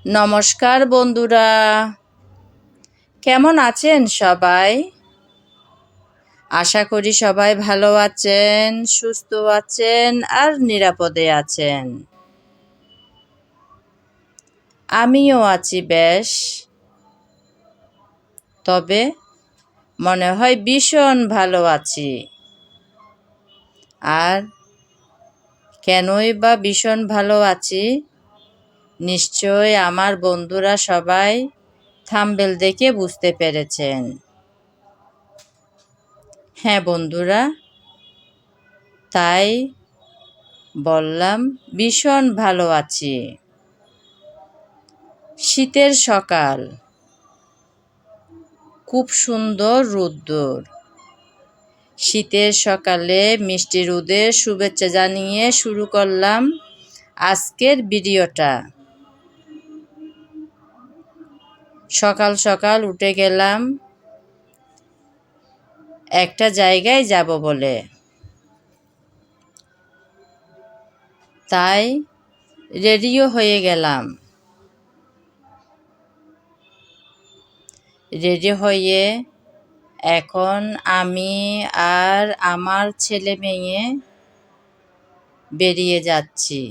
নমস্কার বন্ধুরা, কেমন আছেন সবাই? আশা করি সবাই ভালো আছেন, সুস্থ আছেন আর নিরাপদে আছেন। আমিও আছি বেশ, তবে মনে হয় ভীষণ ভালো আছি। আর কেনই বা ভীষণ ভালো আছি? নিশ্চয় আমার বন্ধুরা সবাই থাম্বনেল দেখে বুঝতে পেরেছেন। হ্যাঁ বন্ধুরা, তাই বললাম ভীষণ ভালো আছি। শীতের সকাল, খুব সুন্দর রোদ্দুর। শীতের সকালে মিষ্টি রোদের শুভেচ্ছা জানিয়ে শুরু করলাম আজকের ভিডিওটা। সকাল সকাল উঠে গেলাম একটা জায়গায় যাব বলে, তাই রেডিও হয়ে গেলাম। রেডি হয়ে এখন আমি আর আমার ছেলে মেয়ে বেরিয়ে যাচ্ছি।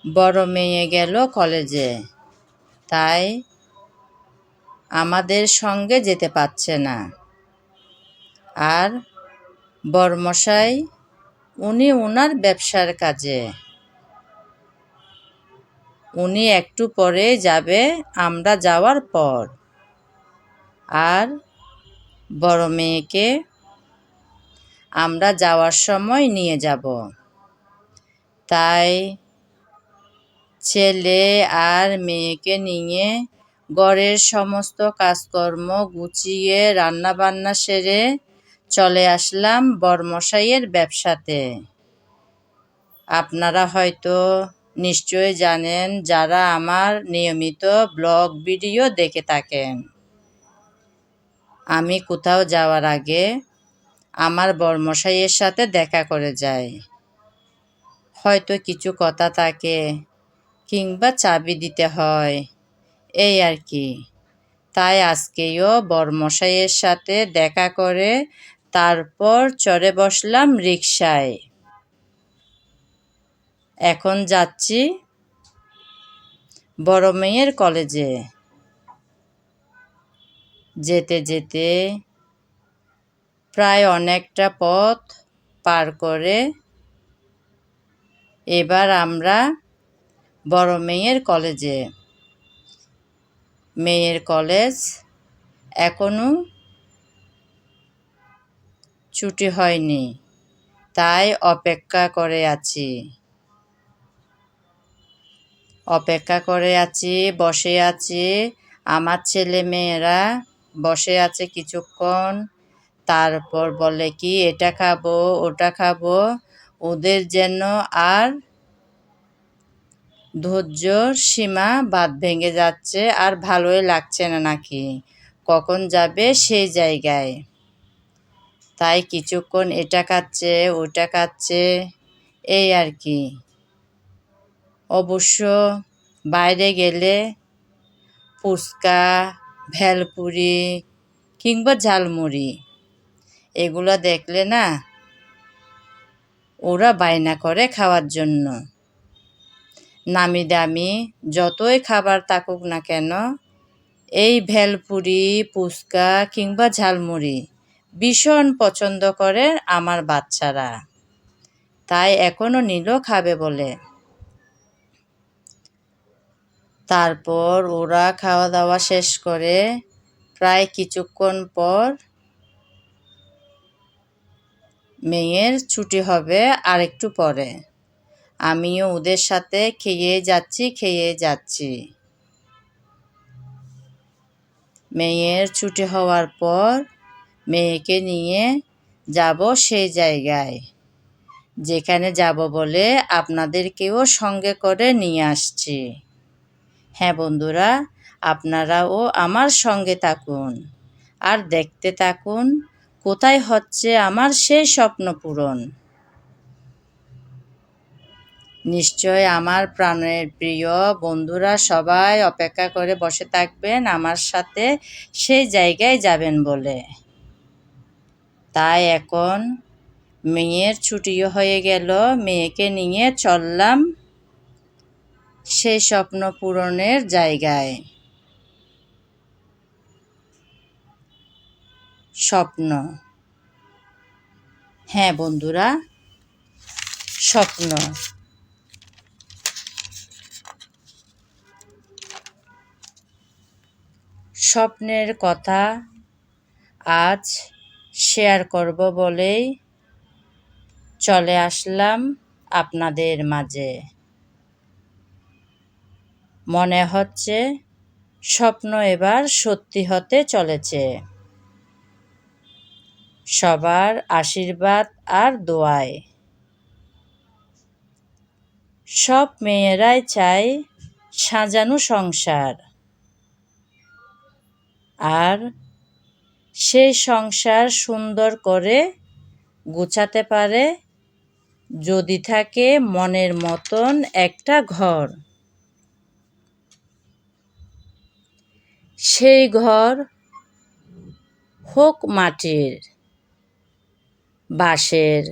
বড় মেয়ে গেল কলেজে, তাই আমাদের সঙ্গে যেতে পারছে না। আর বড়মশাই উনি ওনার ব্যবসার কাজে, উনি একটু পরে যাবে আমরা যাওয়ার পর। আর বড় মেয়েকে আমরা যাওয়ার সময় নিয়ে যাব। তাই ছেলে আর মেয়েকে নিয়ে ঘরের সমস্ত কাজকর্ম গুছিয়ে রান্নাবান্না সেরে চলে আসলাম বড়মশাইয়ের ব্যবসাতে। আপনারা হয়তো নিশ্চয় জানেন, যারা আমার নিয়মিত ব্লগ ভিডিও দেখে থাকেন, আমি কোথাও যাওয়ার আগে আমার বড়মশাইয়ের সাথে দেখা করে যাই। হয়তো কিছু কথা থাকে কিংবা চাবি দিতে হয়, এই আর কি। তাই আজকেও বড়মশাইয়ের সাথে দেখা করে তারপর চড়ে বসলাম রিকশায়। এখন যাচ্ছি বড় মেয়ের কলেজে। যেতে যেতে প্রায় অনেকটা পথ পার করে এবার আমরা বড় মেয়ের কলেজে। মেয়ের কলেজ এখনো ছুটি হয়নি, তাই অপেক্ষা করে আছি। বসে আছি। আমার ছেলে মেয়েরা বসে আছে কিছুক্ষণ, তারপর বলে কি এটা খাবো ওটা খাবো। ওদের যেন আর ধৈর্যর সীমা বাঁধ ভেঙে যাচ্ছে, আর ভালোই লাগছে না নাকি, কখন যাবে সেই জায়গায়। তাই কিছুক্ষণ এটা খাচ্ছে ওটা খাচ্ছে, এই আর কি। অবশ্য বাইরে গেলে ফুচকা, ভেলপুরি কিংবা ঝালমুড়ি এগুলো দেখলে না ওরা বায়না করে খাওয়ার জন্য। নামি দামি যতই খাবার থাকুক না কেন, এই ভেলপুরি, ফুচকা কিংবা ঝালমুড়ি ভীষণ পছন্দ করে আমার বাচ্চারা। তাই এখনও নিল খাবে বলে। তারপর ওরা খাওয়া দাওয়া শেষ করে প্রায় কিছুক্ষণ পর মেয়ের ছুটি হবে আরেকটু পরে। আমিও ওদের সাথে খেয়ে যাচ্ছি। মেয়ের ছুটি হওয়ার পর মেয়েকে নিয়ে যাব সেই জায়গায় যেখানে যাব বলে আপনাদেরকেও সঙ্গে করে নিয়ে আসছি। হ্যাঁ বন্ধুরা, আপনারাও আমার সঙ্গে থাকুন আর দেখতে থাকুন কোথায় হচ্ছে আমার সেই স্বপ্ন পূরণ। নিশ্চয় আমার প্রাণের প্রিয় বন্ধুরা সবাই অপেক্ষা করে বসে থাকবেন আমার সাথে সেই জায়গায় যাবেন বলে। তাই এখন মেয়ের ছুটিও হয়ে গেল, মেয়েকে নিয়ে চললাম সেই স্বপ্ন পূরণের জায়গায়। স্বপ্ন, হ্যাঁ বন্ধুরা, স্বপ্ন। স্বপ্নের কথা আজ শেয়ার করব বলেই চলে আসলাম আপনাদের মাঝে। মনে হচ্ছে স্বপ্ন এবার সত্যি হতে চলেছে। সবার আশীর্বাদ আর দোয়ায়। সব মেয়েরাই চায় সাজানো সংসার, আর সেই সংসার সুন্দর করে গুছাতে পারে যদি থাকে মনের মতন একটা ঘর। সেই ঘর হোক মাটির, বাঁশের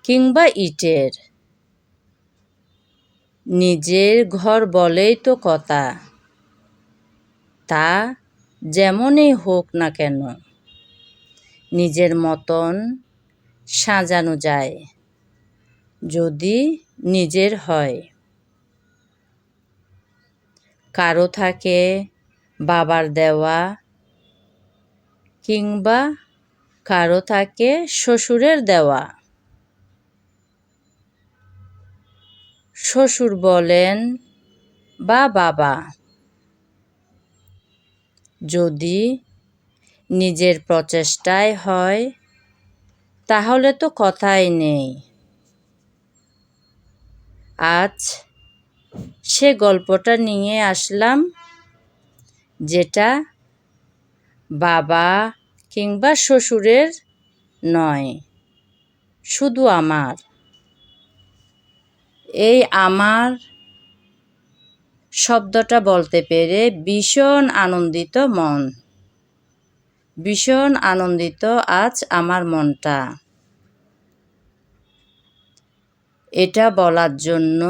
কিংবা ইটের। নিজের ঘর বলেই তো কথা, তা যেমনই হোক না কেন নিজের মতন সাজানো যায় যদি নিজের হয়। কারো থাকে বাবার দেওয়া, কিংবা কারো থাকে শ্বশুরের দেওয়া। শ্বশুর বলেন বা বাবা, যদি নিজের প্রচেষ্টায় হয় তাহলে তো কথাই নেই। আজ সে গল্পটা নিয়ে আসলাম, যেটা বাবা কিংবা শ্বশুরের নয়, শুধু আমার। এই আমার শব্দটা বলতে পেরে ভীষণ আনন্দিত মন, ভীষণ আনন্দিত আজ আমার মনটা। এটা বলার জন্য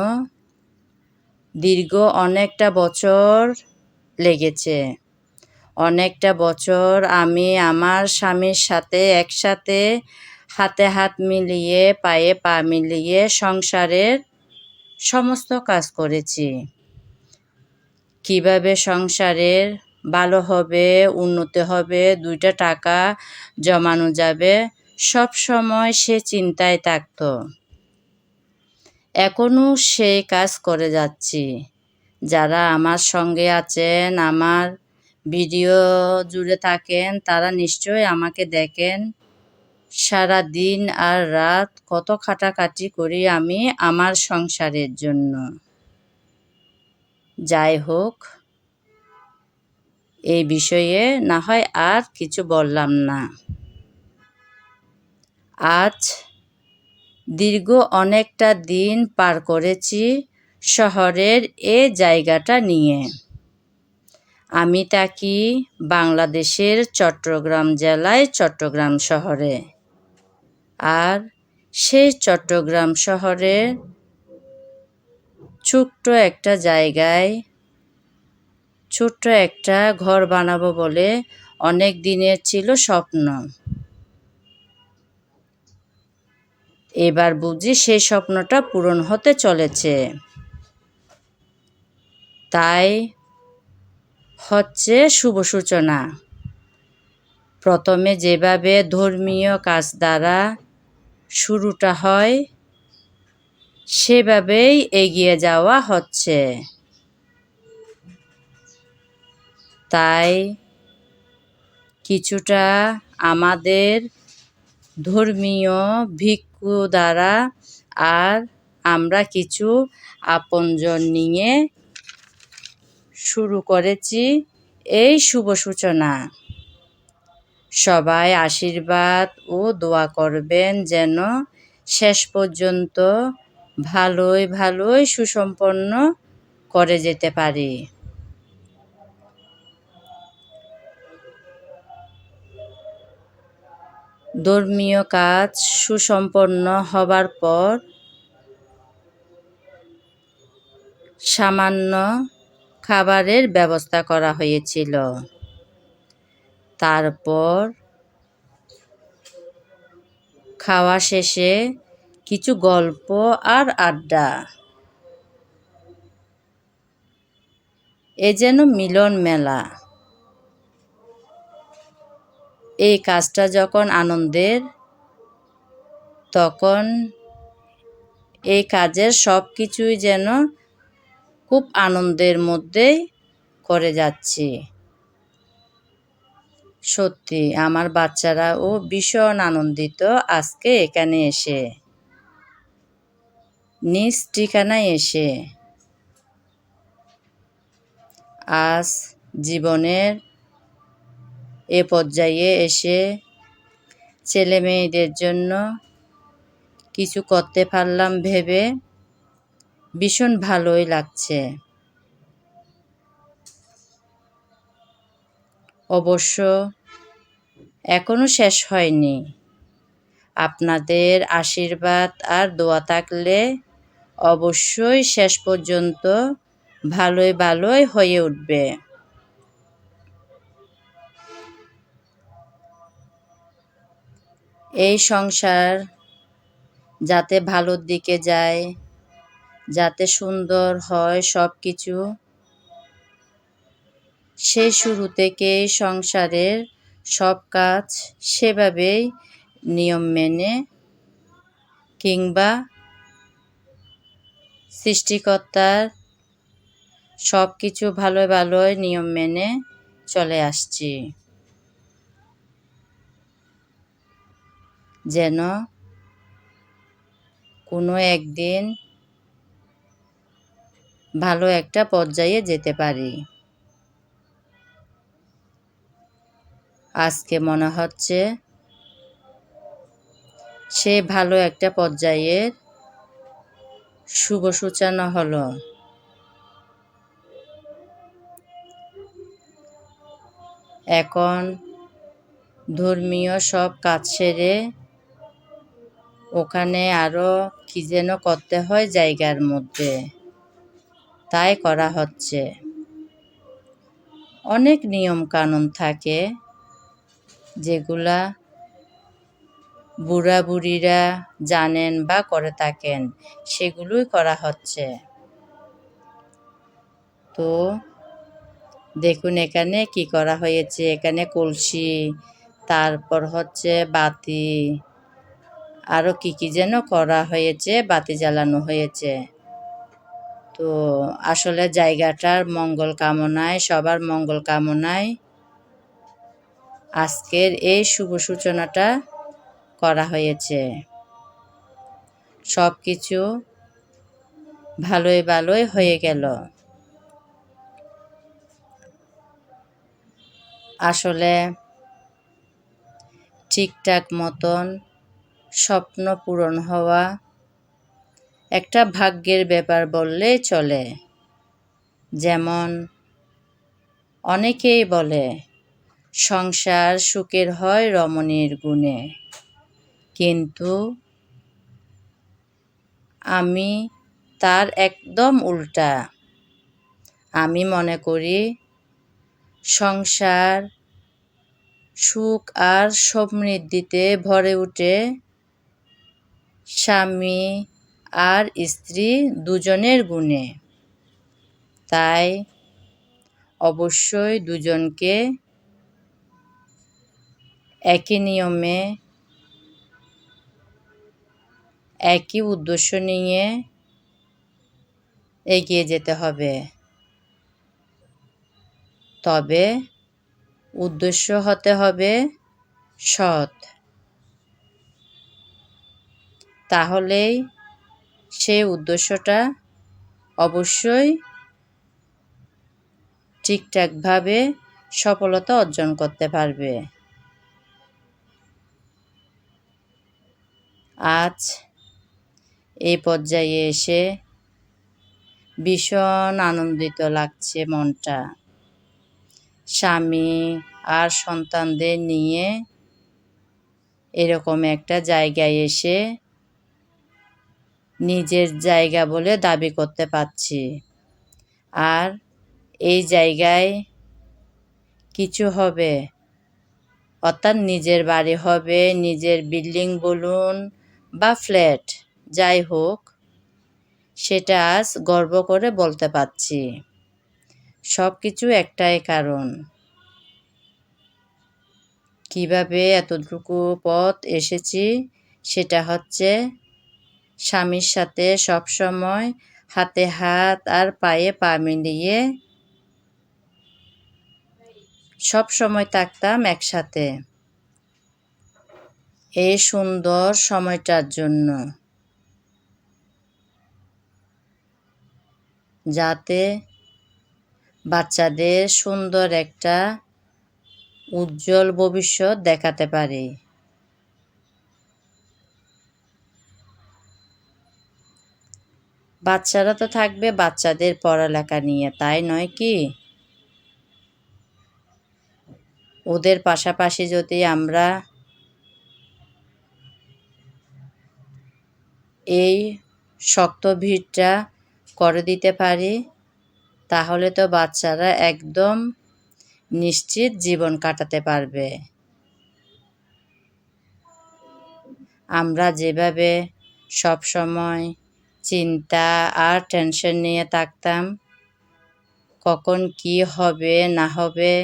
দীর্ঘ অনেকটা বছর লেগেছে। অনেকটা বছর আমি আমার স্বামীর সাথে একসাথে হাতে হাত মিলিয়ে পায়ে পা মিলিয়ে সংসারের সমস্ত কাজ করেছি। কিভাবে সংসারের ভালো হবে, উন্নতি হবে, দুইটা টাকা জমানো যাবে, সব সময় সে চিন্তায় থাকত। এখনও সেই কাজ করে যাচ্ছি। যারা আমার সঙ্গে আছেন, আমার ভিডিও জুড়ে থাকেন, তারা নিশ্চয়ই আমাকে দেখেন সারা দিন আর রাত কত খাটাখাটি করি আমি আমার সংসারের জন্য। যাই হোক, এই বিষয়ে না হয় আর কিছু বললাম না। আজ দীর্ঘ অনেকটা দিন পার করেছি শহরের এ জায়গাটা নিয়ে। আমি থাকি বাংলাদেশের চট্টগ্রাম জেলায়, চট্টগ্রাম শহরে। আর সেই চট্টগ্রাম শহরে ছোট্ট একটা জায়গায় ছোট্ট একটা ঘর বানাবো বলে অনেক দিনের ছিল স্বপ্ন। এবার বুঝি সেই স্বপ্নটা পূরণ হতে চলেছে। তাই হচ্ছে শুভ সূচনা। প্রথমে যেভাবে ধর্মীয় কাজ দ্বারা শুরুটা হয়, সেভাবেই এগিয়ে যাওয়া হচ্ছে। তাই কিছুটা আমাদের ধর্মীয় ভিক্ষু দ্বারা আর আমরা কিছু আপনজন নিয়ে শুরু করেছি এই শুভ সূচনা। সবাই আশীর্বাদ ও দোয়া করবেন যেন শেষ পর্যন্ত ভালোই ভালোই সুসম্পন্ন করে যেতে পারি। ধর্মীয় কাজ সুসম্পন্ন হবার পর সামান্য খাবারের ব্যবস্থা করা হয়েছিল। তারপর খাওয়া শেষে কিছু গল্প আর আড্ডা। এ যেন মিলন মেলা। এই কাজটা যখন আনন্দের, তখন এই কাজের সব কিছুই যেন খুব আনন্দের মধ্যেই করে যাচ্ছি। সত্যি আমার বাচ্চারাও ভীষণ আনন্দিত আজকে এখানে এসে, নিজ ঠিকানায় এসে। আজ জীবনের এ পর্যায়ে এসে ছেলে মেয়েদের জন্য কিছু করতে পারলাম ভেবে ভীষণ ভালোই লাগছে। অবশ্য এখনো শেষ হয়নি। আপনাদের আশীর্বাদ আর দোয়া থাকলে অবশ্যই শেষ পর্যন্ত ভালোই ভালোই হয়ে উঠবে। এই সংসার যাতে ভালোর দিকে যায়, যাতে সুন্দর হয় সব কিছু, সেই শুরু থেকেই সংসারের সব কাজ সেভাবেই নিয়ম মেনে কিংবা সৃষ্টিকর্তার সব কিছু ভালো ভালোই নিয়ম মেনে চলে আসছি। যেন কোনো একদিন ভালো একটা পর্যায়ে যেতে পারি। আজকে মনে হচ্ছে সে ভালো একটা পর্যায়ের শুভ সূচনা হলো। এখন ধর্মীয় সব কাজ সেরে ওখানে আরো কি যেন করতে হয় জায়গার মধ্যে, তাই করা হচ্ছে। অনেক নিয়ম কানুন থাকে যেগুলা বুড়া বুড়িরা জানেন বা করে থাকেন, সেগুলোই করা হচ্ছে। তো দেখুন এখানে কি করা হয়েছে। এখানে কলসি, তারপর হচ্ছে বাতি, আরো কি কি যেন করা হয়েছে, বাতি জ্বালানো হয়েছে। তো আসলে জায়গাটার মঙ্গল কামনায়, সবার মঙ্গল কামনায় আজকের এই শুভ সূচনাটা করা হয়েছে। সব কিছু ভালোই ভালোই হয়ে গেল। আসলে ঠিকঠাক মতন স্বপ্ন পূরণ হওয়া একটা ভাগ্যের ব্যাপার বললেই চলে। যেমন অনেকেই বলে সংসার সুখের হয় রমণীর গুণে, কিন্তু আমি তার একদম উল্টা। আমি মনে করি সংসার সুখ আর সমৃদ্ধিতে ভরে ওঠে স্বামী আর স্ত্রী দুজনের গুণে। তাই অবশ্যই দুজনকে একই নিয়মে, একই উদ্দেশ্য নিয়ে এগিয়ে যেতে হবে। তবে উদ্দেশ্য হতে হবে সৎ। তাহলেই সেই উদ্দেশ্যটা অবশ্যই ঠিকঠাকভাবে সফলতা অর্জন করতে পারবে। আজ এই পর্যায়ে এসে ভীষণ আনন্দিত লাগছে মনটা। স্বামী আর সন্তানদের নিয়ে এরকম একটা জায়গায় এসে নিজের জায়গা বলে দাবি করতে পারছি। আর এই জায়গায় কিছু হবে, অর্থাৎ নিজের বাড়ি হবে, নিজের বিল্ডিং বলুন বা ফ্ল্যাট যাই হোক, সেটা আজ গর্ব করে বলতে পারছি। সব কিছু একটাই কারণ, কিভাবে এতটুকু পথ এসেছি সেটা হচ্ছে স্বামীর সাথে সবসময় হাতে হাত আর পায়ে পা মিলিয়ে সব সময় থাকতাম একসাথে এই সুন্দর সময়টার জন্য, যাতে বাচ্চাদের সুন্দর একটা উজ্জ্বল ভবিষ্যৎ দেখাতে পারি। বাচ্চারা তো থাকবে বাচ্চাদের পড়ালেখা নিয়ে, তাই নয় কি? ওদের পাশাপাশি যদি আমরা এই শক্ত ভিড়টা করে দিতে পারি, তাহলে তো বাচ্চারা একদম নিশ্চিত জীবন কাটাতে পারবে। আমরা যেভাবে সব সময় চিন্তা আর টেনশন নিয়ে থাকতাম, কখন কি হবে না হবে,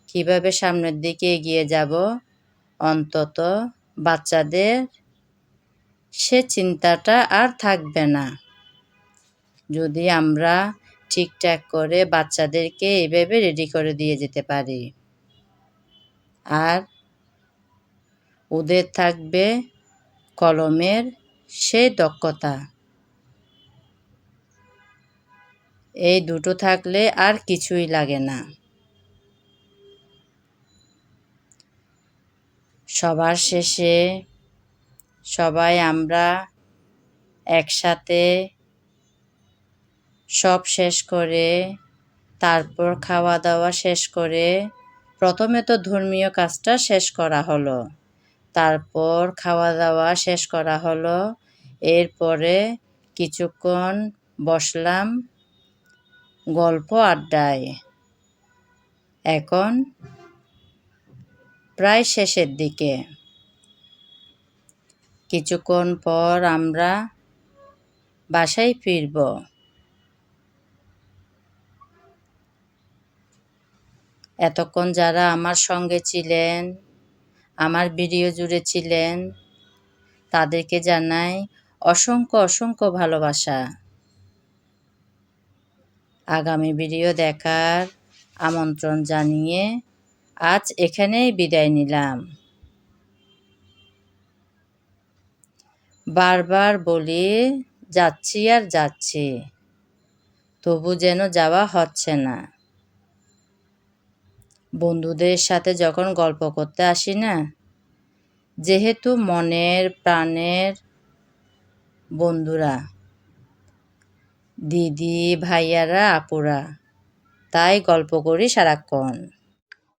কিভাবে সামনের দিকে এগিয়ে যাব, অন্তত বাচ্চাদের সে চিন্তাটা আর থাকবে না যদি আমরা ঠিকঠাক করে বাচ্চাদেরকে এইভাবে রেডি করে দিয়ে যেতে পারি। আর ওদের থাকবে কলমের সেই দক্ষতা। এই দুটো থাকলে আর কিছুই লাগে না। সবার শেষে সবাই আমরা একসাথে সব শেষ করে, তারপর খাওয়া দাওয়া শেষ করে, প্রথমে তো ধর্মীয় কাজটা শেষ করা হলো, তারপর খাওয়া দাওয়া শেষ করা হলো, এরপরে কিছুক্ষণ বসলাম গল্প আড্ডায়। এখন প্রায় শেষের দিকে, কিছুক্ষণ পর আমরা বাসায় ফিরব। এতক্ষণ যারা আমার সঙ্গে ছিলেন, আমার ভিডিও জুড়ে ছিলেন, তাদেরকে জানাই অসংখ্য অসংখ্য ভালোবাসা। আগামী ভিডিও দেখার আমন্ত্রণ জানিয়ে আজ এখানেই বিদায় নিলাম। বারবার বলি যাচ্ছি আর যাচ্ছি, তবু যেন যাওয়া হচ্ছে না। বন্ধুদের সাথে যখন গল্প করতে আসি না, যেহেতু মনের প্রাণের বন্ধুরা, দিদি ভাইয়ারা আপুরা, তাই গল্প করি সারাক্ষণ।